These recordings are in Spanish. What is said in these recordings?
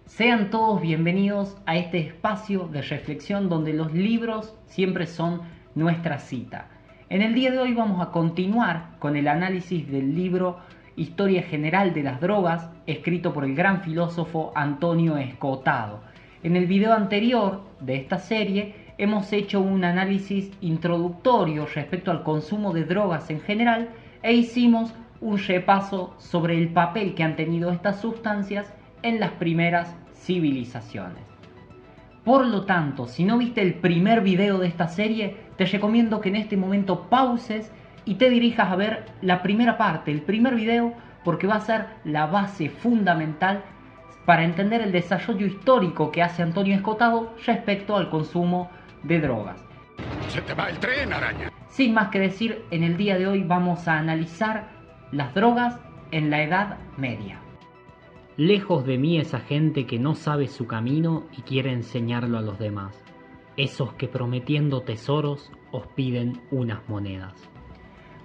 Sean todos bienvenidos a este espacio de reflexión donde los libros siempre son nuestra cita. En el día de hoy vamos a continuar con el análisis del libro Historia General de las Drogas, escrito por el gran filósofo Antonio Escotado. En el video anterior de esta serie hemos hecho un análisis introductorio respecto al consumo de drogas en general e hicimos un repaso sobre el papel que han tenido estas sustancias en las primeras civilizaciones. Por lo tanto, si no viste el primer video de esta serie, te recomiendo que en este momento pauses y te dirijas a ver la primera parte, el primer video, porque va a ser la base fundamental para entender el desarrollo histórico que hace Antonio Escotado respecto al consumo de drogas. ¡Se te va el tren, araña! Sin más que decir, en el día de hoy vamos a analizar las drogas en la Edad Media. Lejos de mí esa gente que no sabe su camino y quiere enseñarlo a los demás. Esos que prometiendo tesoros os piden unas monedas.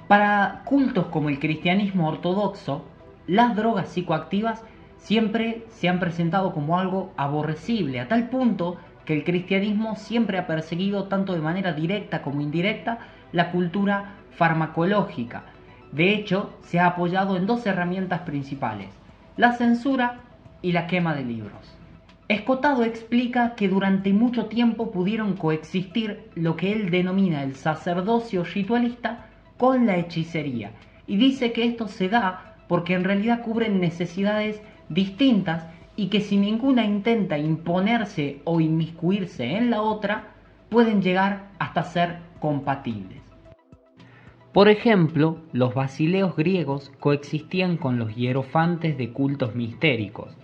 Para cultos como el cristianismo ortodoxo, las drogas psicoactivas siempre se han presentado como algo aborrecible, a tal punto que el cristianismo siempre ha perseguido tanto de manera directa como indirecta la cultura farmacológica. De hecho, se ha apoyado en dos herramientas principales: la censura y la quema de libros. Escotado explica que durante mucho tiempo pudieron coexistir lo que él denomina el sacerdocio ritualista con la hechicería, y dice que esto se da porque en realidad cubren necesidades distintas y que si ninguna intenta imponerse o inmiscuirse en la otra, pueden llegar hasta ser compatibles. Por ejemplo, los basileos griegos coexistían con los hierofantes de cultos mistéricos,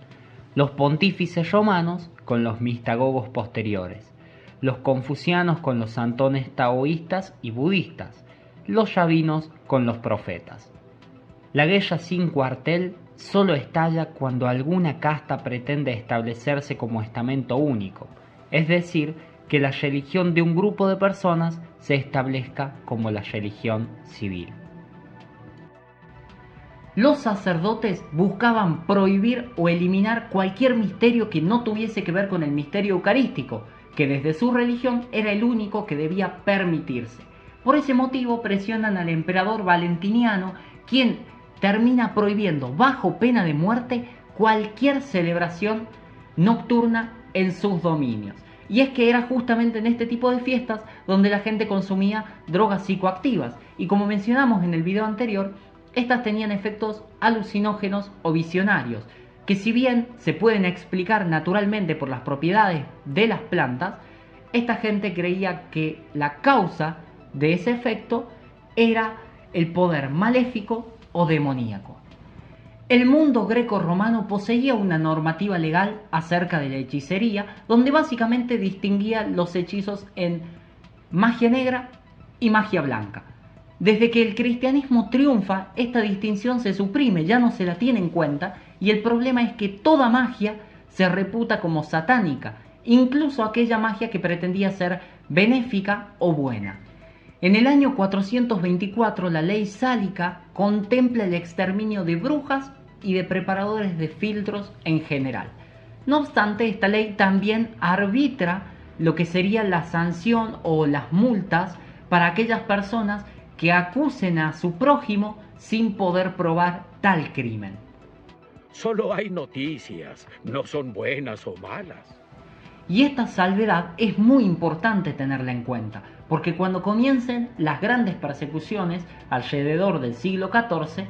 los pontífices romanos con los mistagogos posteriores, los confucianos con los santones taoístas y budistas, los rabinos con los profetas. La guerra sin cuartel solo estalla cuando alguna casta pretende establecerse como estamento único, es decir, que la religión de un grupo de personas se establezca como la religión civil. Los sacerdotes buscaban prohibir o eliminar cualquier misterio que no tuviese que ver con el misterio eucarístico, que desde su religión era el único que debía permitirse. Por ese motivo presionan al emperador Valentiniano, quien termina prohibiendo bajo pena de muerte cualquier celebración nocturna en sus dominios. Y es que era justamente en este tipo de fiestas donde la gente consumía drogas psicoactivas. Y como mencionamos en el video anterior, estas tenían efectos alucinógenos o visionarios, que si bien se pueden explicar naturalmente por las propiedades de las plantas, esta gente creía que la causa de ese efecto era el poder maléfico o demoníaco. El mundo greco-romano poseía una normativa legal acerca de la hechicería, donde básicamente distinguía los hechizos en magia negra y magia blanca. Desde que el cristianismo triunfa, esta distinción se suprime, ya no se la tiene en cuenta, y el problema es que toda magia se reputa como satánica, incluso aquella magia que pretendía ser benéfica o buena. En el año 424, la ley sálica contempla el exterminio de brujas y de preparadores de filtros en general. No obstante, esta ley también arbitra lo que sería la sanción o las multas para aquellas personas que acusen a su prójimo sin poder probar tal crimen. Solo hay noticias, no son buenas o malas. Y esta salvedad es muy importante tenerla en cuenta, porque cuando comiencen las grandes persecuciones alrededor del siglo XIV,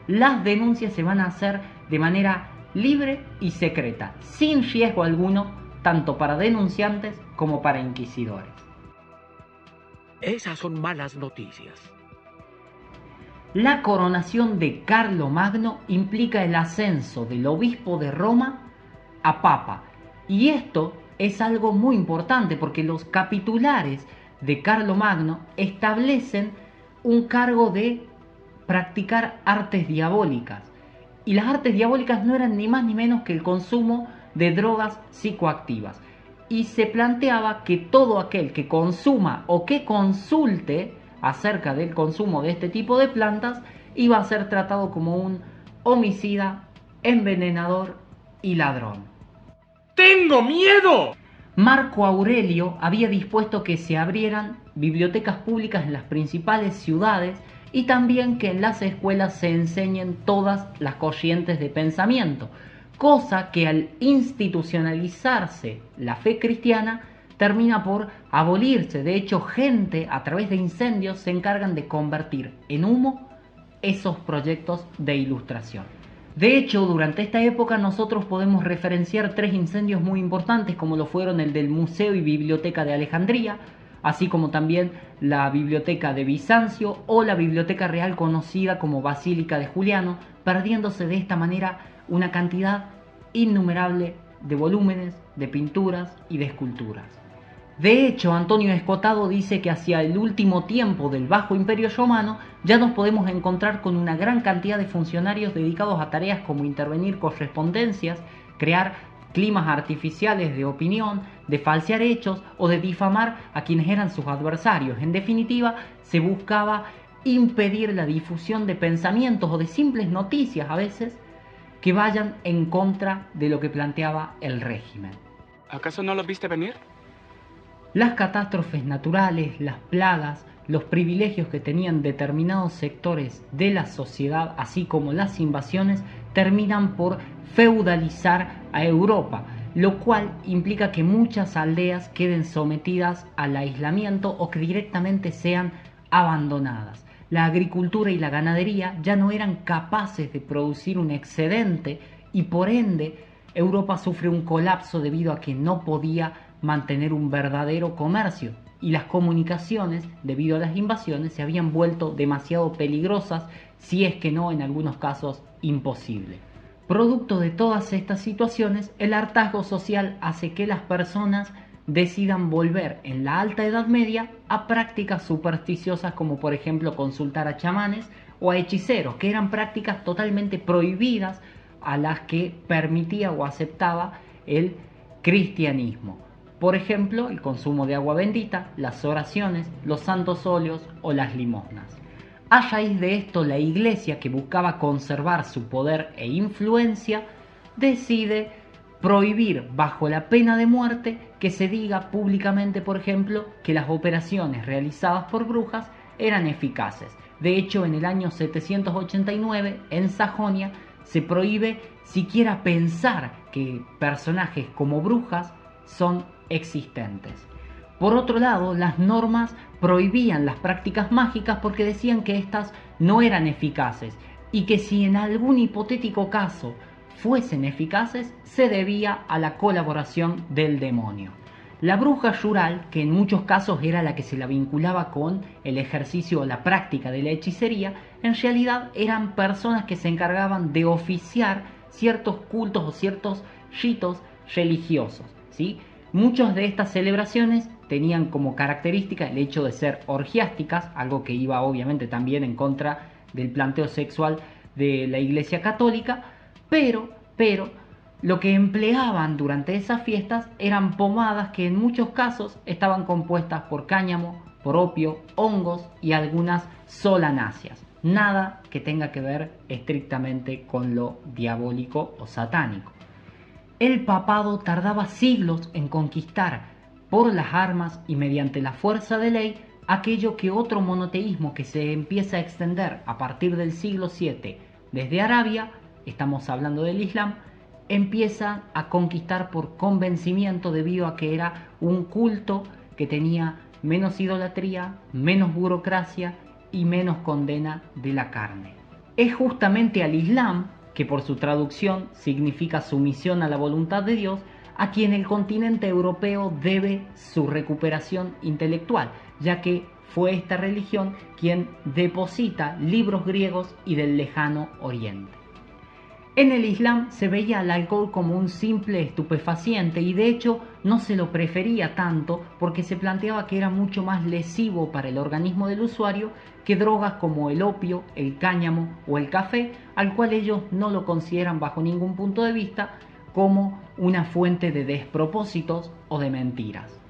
las denuncias se van a hacer de manera libre y secreta, sin riesgo alguno, tanto para denunciantes como para inquisidores. Esas son malas noticias. La coronación de Carlomagno implica el ascenso del obispo de Roma a papa, y esto es algo muy importante porque los capitulares de Carlomagno establecen un cargo de practicar artes diabólicas, y las artes diabólicas no eran ni más ni menos que el consumo de drogas psicoactivas, y se planteaba que todo aquel que consuma o que consulte acerca del consumo de este tipo de plantas iba a ser tratado como un homicida, envenenador y ladrón. ¡Tengo miedo! Marco Aurelio había dispuesto que se abrieran bibliotecas públicas en las principales ciudades y también que en las escuelas se enseñen todas las corrientes de pensamiento, cosa que al institucionalizarse la fe cristiana termina por abolirse. De hecho, gente a través de incendios se encargan de convertir en humo esos proyectos de ilustración. De hecho, durante esta época nosotros podemos referenciar 3 incendios muy importantes, como lo fueron el del Museo y Biblioteca de Alejandría, así como también la Biblioteca de Bizancio o la Biblioteca Real conocida como Basílica de Juliano, perdiéndose de esta manera una cantidad innumerable de volúmenes, de pinturas y de esculturas. De hecho, Antonio Escotado dice que hacia el último tiempo del Bajo Imperio Romano ya nos podemos encontrar con una gran cantidad de funcionarios dedicados a tareas como intervenir correspondencias, crear climas artificiales de opinión, de falsear hechos o de difamar a quienes eran sus adversarios. En definitiva, se buscaba impedir la difusión de pensamientos o de simples noticias a veces que vayan en contra de lo que planteaba el régimen. ¿Acaso no lo viste venir? Las catástrofes naturales, las plagas, los privilegios que tenían determinados sectores de la sociedad, así como las invasiones, terminan por feudalizar a Europa, lo cual implica que muchas aldeas queden sometidas al aislamiento o que directamente sean abandonadas. La agricultura y la ganadería ya no eran capaces de producir un excedente y por ende Europa sufre un colapso debido a que no podía mantener un verdadero comercio y las comunicaciones, debido a las invasiones, se habían vuelto demasiado peligrosas, si es que no en algunos casos imposible. Producto de todas estas situaciones, el hartazgo social hace que las personas decidan volver en la Alta Edad Media a prácticas supersticiosas como por ejemplo consultar a chamanes o a hechiceros, que eran prácticas totalmente prohibidas a las que permitía o aceptaba el cristianismo. Por ejemplo, el consumo de agua bendita, las oraciones, los santos óleos o las limosnas. A raíz de esto, la Iglesia, que buscaba conservar su poder e influencia, decide prohibir bajo la pena de muerte que se diga públicamente, por ejemplo, que las operaciones realizadas por brujas eran eficaces. De hecho, en el año 789, en Sajonia, se prohíbe siquiera pensar que personajes como brujas son existentes. Por otro lado, las normas prohibían las prácticas mágicas porque decían que éstas no eran eficaces y que si en algún hipotético caso fuesen eficaces, se debía a la colaboración del demonio. La bruja rural, que en muchos casos era la que se la vinculaba con el ejercicio o la práctica de la hechicería, en realidad eran personas que se encargaban de oficiar ciertos cultos o ciertos ritos religiosos, ¿sí? Muchas de estas celebraciones tenían como característica el hecho de ser orgiásticas, algo que iba obviamente también en contra del planteo sexual de la Iglesia Católica, pero lo que empleaban durante esas fiestas eran pomadas que en muchos casos estaban compuestas por cáñamo, por opio, hongos y algunas solanáceas. Nada que tenga que ver estrictamente con lo diabólico o satánico. El papado tardaba siglos en conquistar por las armas y mediante la fuerza de ley aquello que otro monoteísmo que se empieza a extender a partir del siglo VII desde Arabia, estamos hablando del Islam, empieza a conquistar por convencimiento debido a que era un culto que tenía menos idolatría, menos burocracia y menos condena de la carne. Es justamente al Islam, que por su traducción significa sumisión a la voluntad de Dios, a quien el continente europeo debe su recuperación intelectual, ya que fue esta religión quien deposita libros griegos y del lejano oriente. En el Islam se veía al alcohol como un simple estupefaciente y de hecho no se lo prefería tanto porque se planteaba que era mucho más lesivo para el organismo del usuario que drogas como el opio, el cáñamo o el café, al cual ellos no lo consideran bajo ningún punto de vista como una fuente de despropósitos o de mentiras.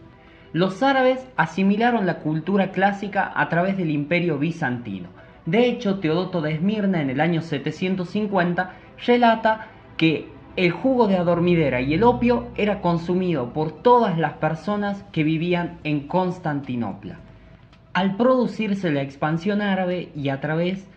Los árabes asimilaron la cultura clásica a través del Imperio bizantino. De hecho, Teodoto de Esmirna en el año 750 relata que el jugo de adormidera y el opio era consumido por todas las personas que vivían en Constantinopla. Al producirse la expansión árabe y a través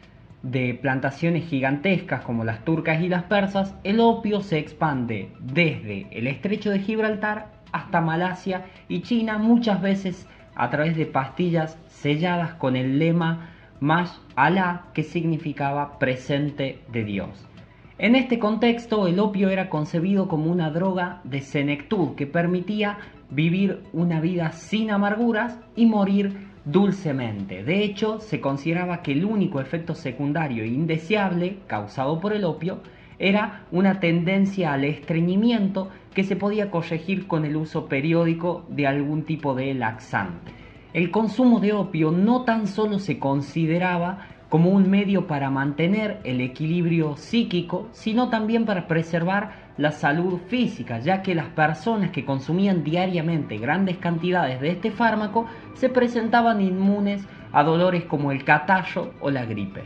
de plantaciones gigantescas como las turcas y las persas, el opio se expande desde el estrecho de Gibraltar hasta Malasia y China, muchas veces a través de pastillas selladas con el lema Mash Allah, que significaba presente de Dios. En este contexto, el opio era concebido como una droga de senectud que permitía vivir una vida sin amarguras y morir dulcemente. De hecho, se consideraba que el único efecto secundario indeseable causado por el opio era una tendencia al estreñimiento que se podía corregir con el uso periódico de algún tipo de laxante. El consumo de opio no tan solo se consideraba como un medio para mantener el equilibrio psíquico, sino también para preservar la salud física, ya que las personas que consumían diariamente grandes cantidades de este fármaco se presentaban inmunes a dolores como el catarro o la gripe.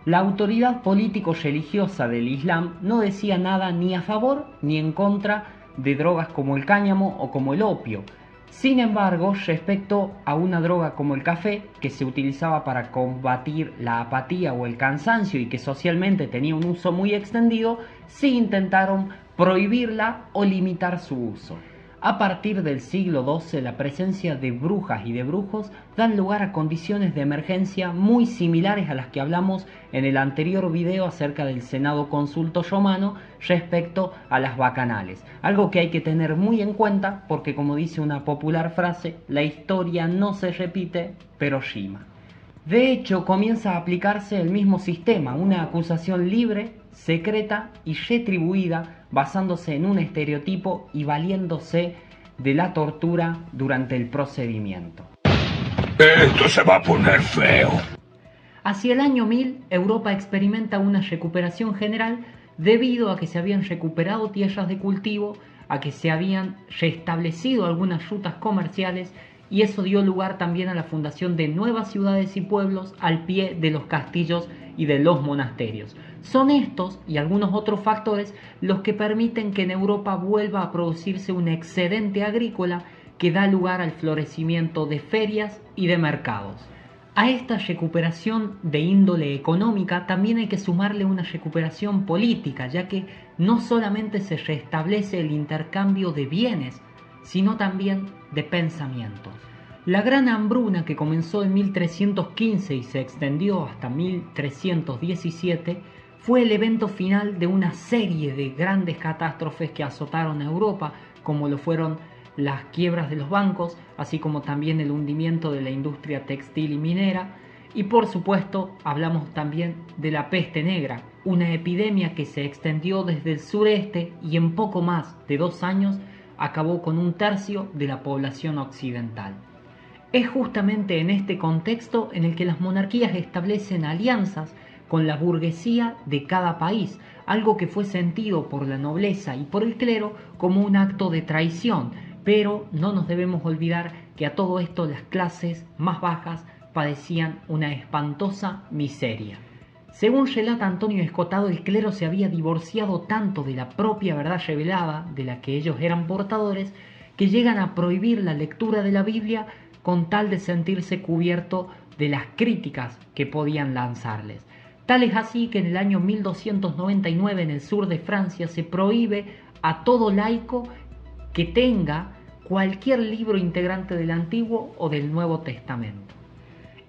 La autoridad político-religiosa del Islam no decía nada ni a favor ni en contra de drogas como el cáñamo o como el opio. Sin embargo, respecto a una droga como el café, que se utilizaba para combatir la apatía o el cansancio y que socialmente tenía un uso muy extendido, sí intentaron prohibirla o limitar su uso. A partir del siglo XII, la presencia de brujas y de brujos dan lugar a condiciones de emergencia muy similares a las que hablamos en el anterior video acerca del Senado Consulto romano respecto a las bacanales. Algo que hay que tener muy en cuenta porque, como dice una popular frase, la historia no se repite, pero rima. De hecho, comienza a aplicarse el mismo sistema, una acusación libre, secreta y retribuida, basándose en un estereotipo y valiéndose de la tortura durante el procedimiento. Esto se va a poner feo. Hacia el año 1000, Europa experimenta una recuperación general debido a que se habían recuperado tierras de cultivo, a que se habían restablecido algunas rutas comerciales, y eso dio lugar también a la fundación de nuevas ciudades y pueblos al pie de los castillos y de los monasterios. Son estos y algunos otros factores los que permiten que en Europa vuelva a producirse un excedente agrícola que da lugar al florecimiento de ferias y de mercados. A esta recuperación de índole económica también hay que sumarle una recuperación política, ya que no solamente se restablece el intercambio de bienes, sino también de pensamientos. La gran hambruna que comenzó en 1315 y se extendió hasta 1317 fue el evento final de una serie de grandes catástrofes que azotaron a Europa, como lo fueron las quiebras de los bancos, así como también el hundimiento de la industria textil y minera, y por supuesto hablamos también de la peste negra, una epidemia que se extendió desde el sureste y en poco más de 2 años acabó con 1/3 de la población occidental. Es justamente en este contexto en el que las monarquías establecen alianzas con la burguesía de cada país, algo que fue sentido por la nobleza y por el clero como un acto de traición, pero no nos debemos olvidar que a todo esto las clases más bajas padecían una espantosa miseria. Según relata Antonio Escotado, el clero se había divorciado tanto de la propia verdad revelada, de la que ellos eran portadores, que llegan a prohibir la lectura de la Biblia con tal de sentirse cubierto de las críticas que podían lanzarles. Tal es así que en el año 1299 en el sur de Francia se prohíbe a todo laico que tenga cualquier libro integrante del Antiguo o del Nuevo Testamento.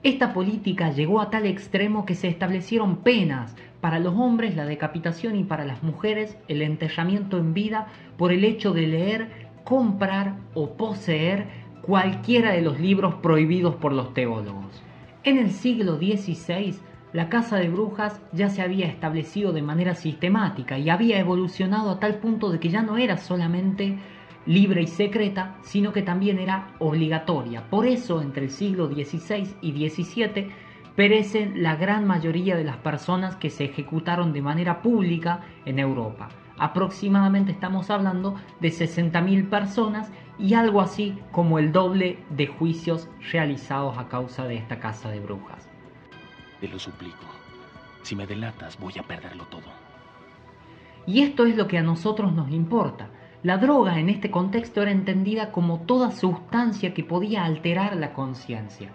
Esta política llegó a tal extremo que se establecieron penas para los hombres, la decapitación, y para las mujeres el enterramiento en vida por el hecho de leer, comprar o poseer cualquiera de los libros prohibidos por los teólogos. En el siglo XVI, la caza de brujas ya se había establecido de manera sistemática y había evolucionado a tal punto de que ya no era solamente libre y secreta, sino que también era obligatoria. Por eso, entre el siglo XVI y XVII, perecen la gran mayoría de las personas que se ejecutaron de manera pública en Europa. Aproximadamente estamos hablando de 60.000 personas y algo así como el doble de juicios realizados a causa de esta caza de brujas. Te lo suplico. Si me delatas, voy a perderlo todo. Y esto es lo que a nosotros nos importa. La droga en este contexto era entendida como toda sustancia que podía alterar la conciencia.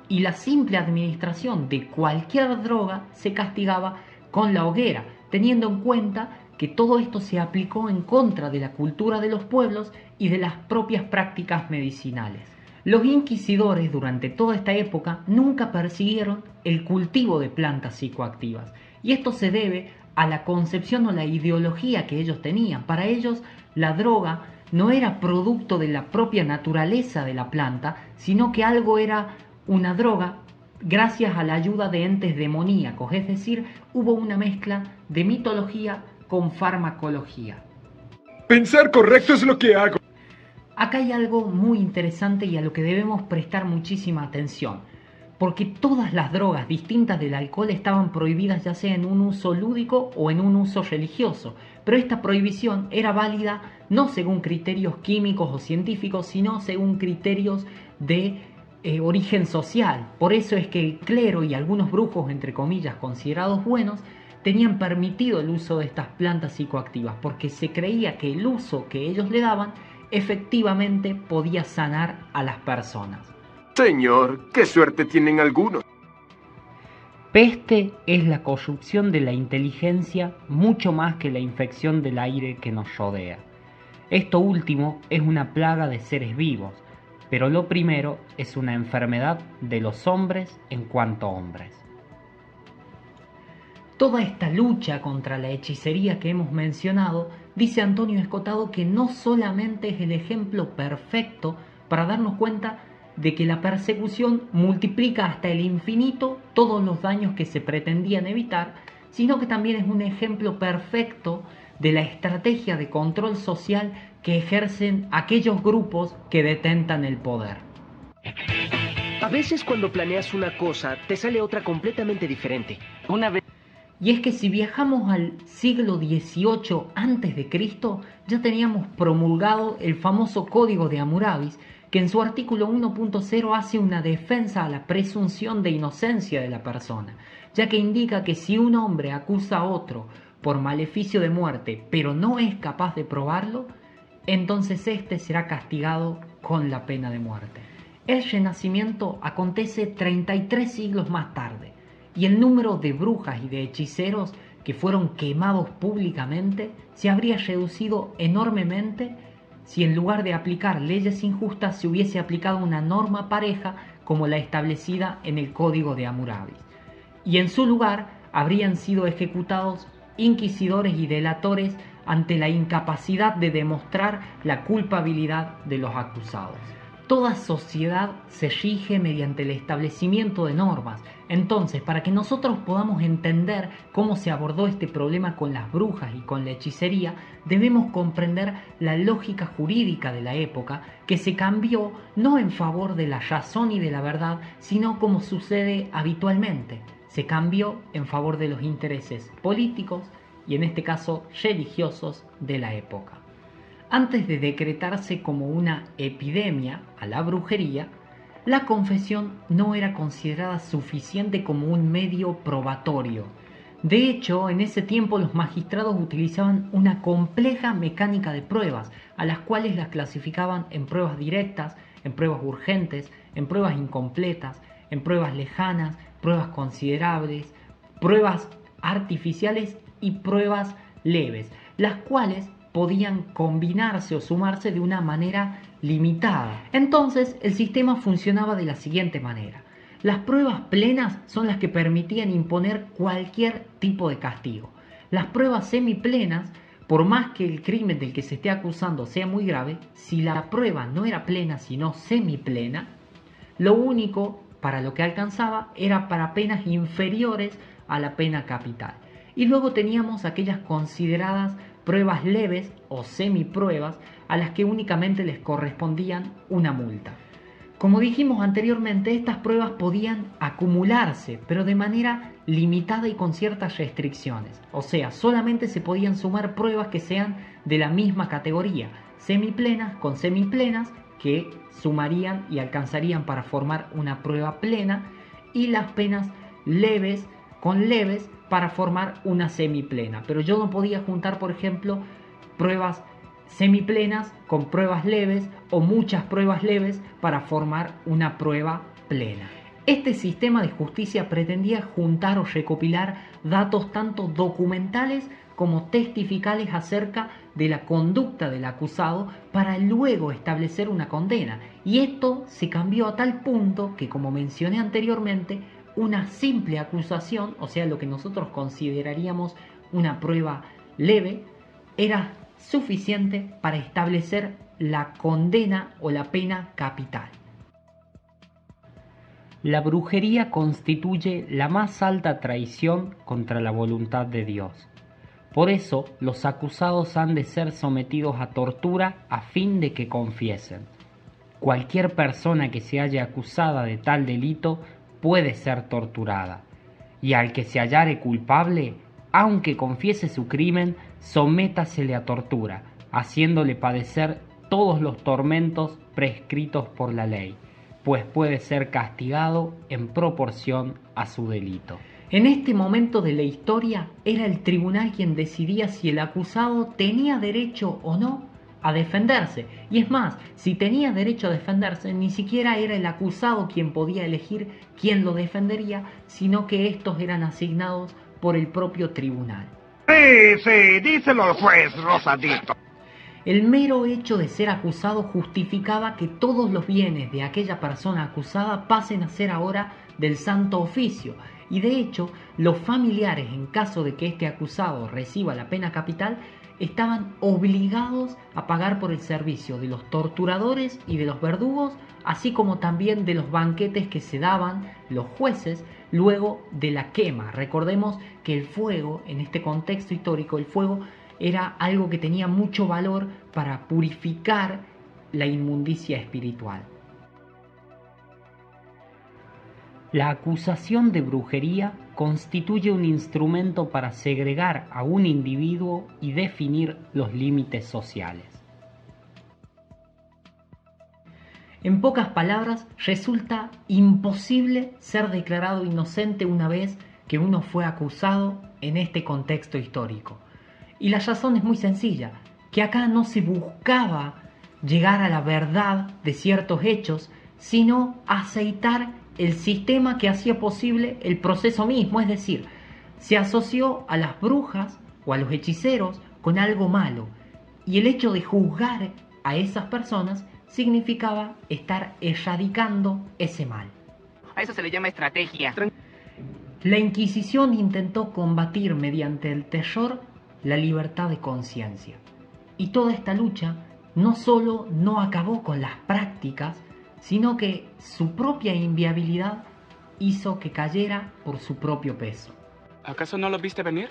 Y la simple administración de cualquier droga se castigaba con la hoguera, teniendo en cuenta que todo esto se aplicó en contra de la cultura de los pueblos y de las propias prácticas medicinales. Los inquisidores durante toda esta época nunca persiguieron el cultivo de plantas psicoactivas, y esto se debe a la concepción o la ideología que ellos tenían. Para ellos la droga no era producto de la propia naturaleza de la planta, sino que algo era una droga gracias a la ayuda de entes demoníacos, es decir, hubo una mezcla de mitología con farmacología. Pensar correcto es lo que hago. Acá hay algo muy interesante y a lo que debemos prestar muchísima atención, porque todas las drogas distintas del alcohol estaban prohibidas ya sea en un uso lúdico o en un uso religioso, pero esta prohibición era válida no según criterios químicos o científicos, sino según criterios de origen social. Por eso es que el clero y algunos brujos, entre comillas, considerados buenos, tenían permitido el uso de estas plantas psicoactivas, porque se creía que el uso que ellos le daban efectivamente podía sanar a las personas. Señor, qué suerte tienen algunos. Peste es la corrupción de la inteligencia mucho más que la infección del aire que nos rodea. Esto último es una plaga de seres vivos, pero lo primero es una enfermedad de los hombres en cuanto hombres. Toda esta lucha contra la hechicería que hemos mencionado, dice Antonio Escotado que no solamente es el ejemplo perfecto para darnos cuenta de que la persecución multiplica hasta el infinito todos los daños que se pretendían evitar, sino que también es un ejemplo perfecto de la estrategia de control social que ejercen aquellos grupos que detentan el poder. A veces cuando planeas una cosa, te sale otra completamente diferente. Una vez... Y es que si viajamos al siglo XVIII a.C., ya teníamos promulgado el famoso Código de Hammurabi, que en su artículo 1.0 hace una defensa a la presunción de inocencia de la persona, ya que indica que si un hombre acusa a otro por maleficio de muerte, pero no es capaz de probarlo, entonces éste será castigado con la pena de muerte. El Renacimiento acontece 33 siglos más tarde, y el número de brujas y de hechiceros que fueron quemados públicamente se habría reducido enormemente si en lugar de aplicar leyes injustas se hubiese aplicado una norma pareja como la establecida en el Código de Hammurabi. Y en su lugar habrían sido ejecutados inquisidores y delatores ante la incapacidad de demostrar la culpabilidad de los acusados. Toda sociedad se rige mediante el establecimiento de normas. Entonces, para que nosotros podamos entender cómo se abordó este problema con las brujas y con la hechicería, debemos comprender la lógica jurídica de la época, que se cambió no en favor de la razón y de la verdad, sino como sucede habitualmente. Se cambió en favor de los intereses políticos y en este caso religiosos de la época. Antes de decretarse como una epidemia a la brujería, la confesión no era considerada suficiente como un medio probatorio. De hecho, en ese tiempo los magistrados utilizaban una compleja mecánica de pruebas, a las cuales las clasificaban en pruebas directas, en pruebas urgentes, en pruebas incompletas, en pruebas lejanas, pruebas considerables, pruebas artificiales y pruebas leves, las cuales podían combinarse o sumarse de una manera limitada. Entonces el sistema funcionaba de la siguiente manera. Las pruebas plenas son las que permitían imponer cualquier tipo de castigo. Las pruebas semiplenas, por más que el crimen del que se esté acusando sea muy grave, si la prueba no era plena sino semiplena, lo único para lo que alcanzaba era para penas inferiores a la pena capital. Y luego teníamos aquellas consideradas pruebas leves o semipruebas a las que únicamente les correspondían una multa. Como dijimos anteriormente, estas pruebas podían acumularse, pero de manera limitada y con ciertas restricciones. O sea, solamente se podían sumar pruebas que sean de la misma categoría, semiplenas con semiplenas, que sumarían y alcanzarían para formar una prueba plena, y las penas leves con leves para formar una semiplena. Pero yo no podía juntar, por ejemplo, pruebas semiplenas con pruebas leves o muchas pruebas leves para formar una prueba plena. Este sistema de justicia pretendía juntar o recopilar datos tanto documentales como testificales acerca de la conducta del acusado para luego establecer una condena. Y esto se cambió a tal punto que, como mencioné anteriormente, una simple acusación, o sea, lo que nosotros consideraríamos una prueba leve, era suficiente para establecer la condena o la pena capital. La brujería constituye la más alta traición contra la voluntad de Dios. Por eso, los acusados han de ser sometidos a tortura a fin de que confiesen. Cualquier persona que se haya acusada de tal delito puede ser torturada, y al que se hallare culpable, aunque confiese su crimen, sométasele a tortura, haciéndole padecer todos los tormentos prescritos por la ley, pues puede ser castigado en proporción a su delito. En este momento de la historia era el tribunal quien decidía si el acusado tenía derecho o no a defenderse. Y es más, si tenía derecho a defenderse, ni siquiera era el acusado quien podía elegir quién lo defendería, sino que estos eran asignados por el propio tribunal. Sí, díselo al juez, Rosadito. El mero hecho de ser acusado justificaba que todos los bienes de aquella persona acusada pasen a ser ahora del Santo Oficio. Y de hecho, los familiares, en caso de que este acusado reciba la pena capital, estaban obligados a pagar por el servicio de los torturadores y de los verdugos, así como también de los banquetes que se daban los jueces luego de la quema. Recordemos que el fuego, en este contexto histórico, el fuego era algo que tenía mucho valor para purificar la inmundicia espiritual. La acusación de brujería constituye un instrumento para segregar a un individuo y definir los límites sociales. En pocas palabras, resulta imposible ser declarado inocente una vez que uno fue acusado en este contexto histórico. Y la razón es muy sencilla, que acá no se buscaba llegar a la verdad de ciertos hechos, sino aceitar el sistema que hacía posible el proceso mismo, es decir, se asoció a las brujas o a los hechiceros con algo malo, y el hecho de juzgar a esas personas significaba estar erradicando ese mal. A eso se le llama estrategia. La Inquisición intentó combatir mediante el terror la libertad de conciencia, y toda esta lucha no solo no acabó con las prácticas, sino que su propia inviabilidad hizo que cayera por su propio peso. ¿Acaso no lo viste venir?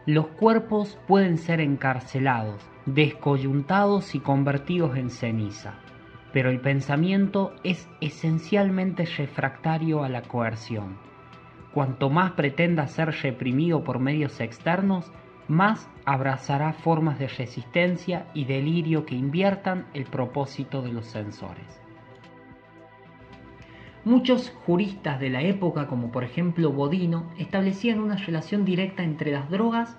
Los cuerpos pueden ser encarcelados, descoyuntados y convertidos en ceniza, pero el pensamiento es esencialmente refractario a la coerción. Cuanto más pretenda ser reprimido por medios externos, más abrazará formas de resistencia y delirio que inviertan el propósito de los censores. Muchos juristas de la época, como por ejemplo Bodino, establecían una relación directa entre las drogas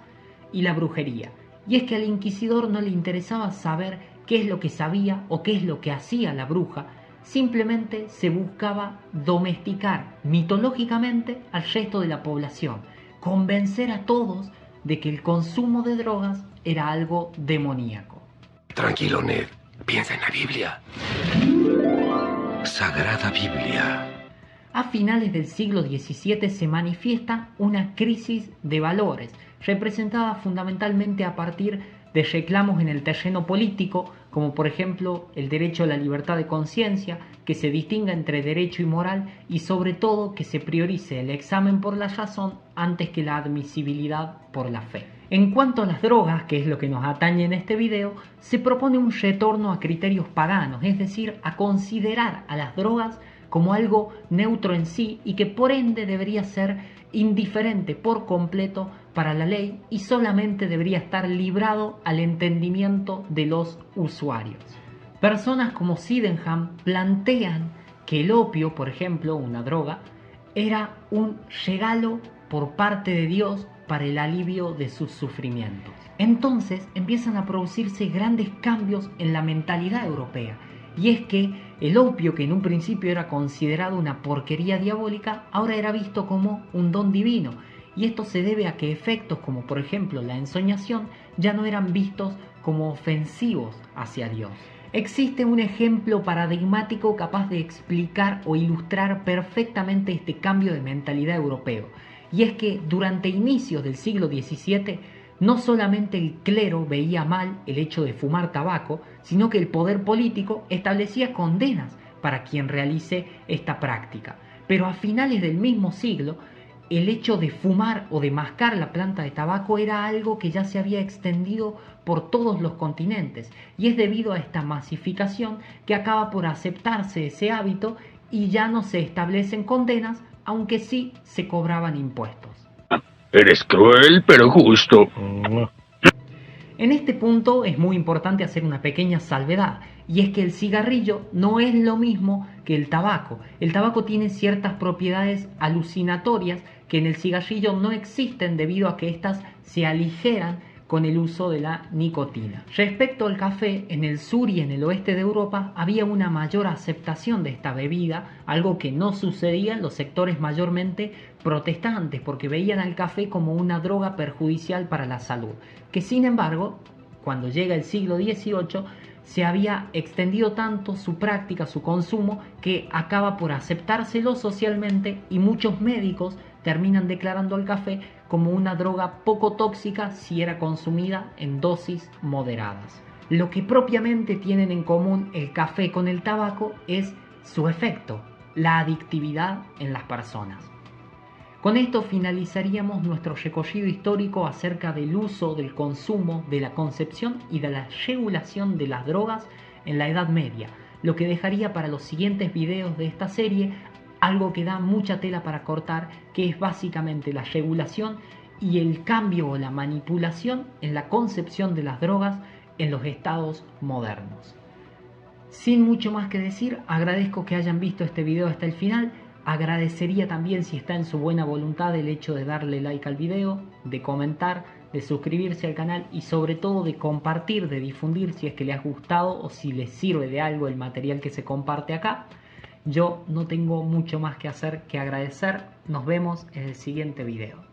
y la brujería, y es que al inquisidor no le interesaba saber qué es lo que sabía o qué es lo que hacía la bruja, simplemente se buscaba domesticar mitológicamente al resto de la población, convencer a todos de que el consumo de drogas era algo demoníaco. Tranquilo, Ned. Piensa en la Biblia. Sagrada Biblia. A finales del siglo XVII se manifiesta una crisis de valores, representada fundamentalmente a partir de reclamos en el terreno político, como por ejemplo el derecho a la libertad de conciencia, que se distinga entre derecho y moral, y sobre todo que se priorice el examen por la razón antes que la admisibilidad por la fe. En cuanto a las drogas, que es lo que nos atañe en este video, se propone un retorno a criterios paganos, es decir, a considerar a las drogas como algo neutro en sí y que por ende debería ser indiferente por completo para la ley y solamente debería estar librado al entendimiento de los usuarios. Personas como Sydenham plantean que el opio, por ejemplo, una droga, era un regalo por parte de Dios para el alivio de sus sufrimientos. Entonces empiezan a producirse grandes cambios en la mentalidad europea, y es que el opio, que en un principio era considerado una porquería diabólica, ahora era visto como un don divino, y esto se debe a que efectos como por ejemplo la ensoñación ya no eran vistos como ofensivos hacia Dios. Existe un ejemplo paradigmático capaz de explicar o ilustrar perfectamente este cambio de mentalidad europeo, y es que durante inicios del siglo XVII no solamente el clero veía mal el hecho de fumar tabaco, sino que el poder político establecía condenas para quien realice esta práctica. Pero a finales del mismo siglo, el hecho de fumar o de mascar la planta de tabaco era algo que ya se había extendido por todos los continentes, y es debido a esta masificación que acaba por aceptarse ese hábito y ya no se establecen condenas, aunque sí se cobraban impuestos. Eres cruel, pero justo. En este punto es muy importante hacer una pequeña salvedad, y es que el cigarrillo no es lo mismo que el tabaco. El tabaco tiene ciertas propiedades alucinatorias que en el cigarrillo no existen debido a que éstas se aligeran con el uso de la nicotina. Respecto al café, en el sur y en el oeste de Europa había una mayor aceptación de esta bebida, algo que no sucedía en los sectores mayormente protestantes, porque veían al café como una droga perjudicial para la salud, que sin embargo, cuando llega el siglo XVIII, se había extendido tanto su práctica, su consumo, que acaba por aceptárselo socialmente, y muchos médicos terminan declarando al café como una droga poco tóxica si era consumida en dosis moderadas. Lo que propiamente tienen en común el café con el tabaco es su efecto, la adictividad en las personas. Con esto finalizaríamos nuestro recorrido histórico acerca del uso, del consumo, de la concepción y de la regulación de las drogas en la Edad Media, lo que dejaría para los siguientes videos de esta serie algo que da mucha tela para cortar, que es básicamente la regulación y el cambio o la manipulación en la concepción de las drogas en los estados modernos. Sin mucho más que decir, agradezco que hayan visto este video hasta el final. Agradecería también, si está en su buena voluntad, el hecho de darle like al video, de comentar, de suscribirse al canal y sobre todo de compartir, de difundir si es que le ha gustado o si les sirve de algo el material que se comparte acá. Yo no tengo mucho más que hacer que agradecer. Nos vemos en el siguiente video.